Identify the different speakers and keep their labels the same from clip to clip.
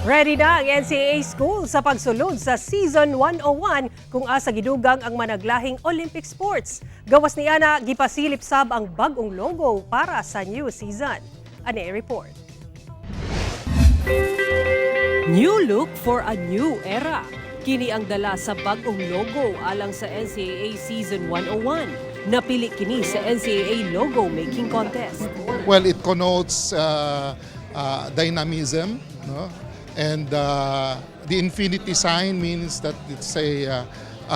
Speaker 1: Ready na ang NCAA School sa pagsulod sa Season 101 kung asa gidugang ang managlahing Olympic sports. Gawas ni Ana, gipasilip sab ang bagong logo para sa new season. Ane report. New look for a new era. Kini ang dala sa bagong logo alang sa NCAA Season 101. Napili kini sa NCAA Logo Making Contest.
Speaker 2: Well, it connotes dynamism, no? And the infinity sign means that it's a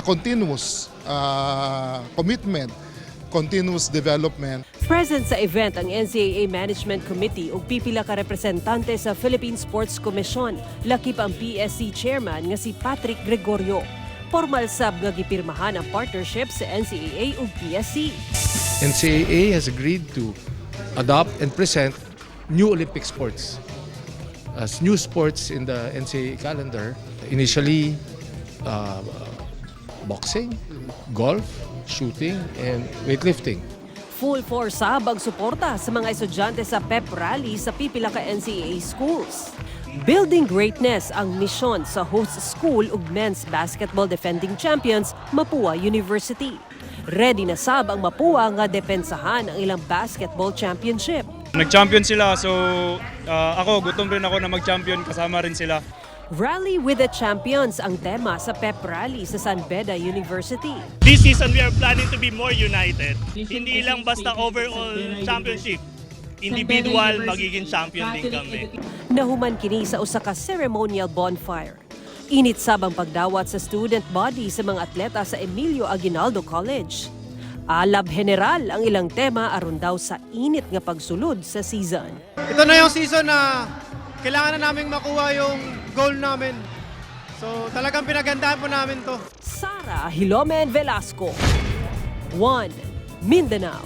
Speaker 2: continuous commitment, continuous development.
Speaker 1: Present sa event ang NCAA Management Committee ug pipila ka representante sa Philippine Sports Commission, lakip ang PSC chairman nga si Patrick Gregorio. Formal sab nga gipirmahan ang partnership sa NCAA ug PSC.
Speaker 3: NCAA has agreed to adopt and present new Olympic sports as new sports in the NCAA calendar. Initially, boxing, golf, shooting, and weightlifting.
Speaker 1: Full force sab ang suporta sa mga estudyante sa pep rally sa pipila ka NCAA schools. Building greatness ang misyon sa host school ug men's basketball defending champions Mapua University. Ready na sab ang Mapua nga depensahan ang ilang basketball championship.
Speaker 4: Nag-champion sila, so ako gutom rin ako na mag-champion, kasama rin sila.
Speaker 1: Rally with the Champions ang tema sa pep rally sa San Beda University.
Speaker 5: This season we are planning to be more united. Hindi lang basta overall championship. Individual, magiging champion din kami.
Speaker 1: Nahuman kini sa usa ka ceremonial bonfire. Init sab ang pagdawat sa student body sa mga atleta sa Emilio Aguinaldo College. Alab general ang ilang tema aron daw sa init nga pagsulod sa season.
Speaker 6: Ito na yung season na kailangan na naming makuha yung goal namin. So talagang pinagandaan po namin to.
Speaker 1: Sara Hilomen Velasco, 1 Mindanao.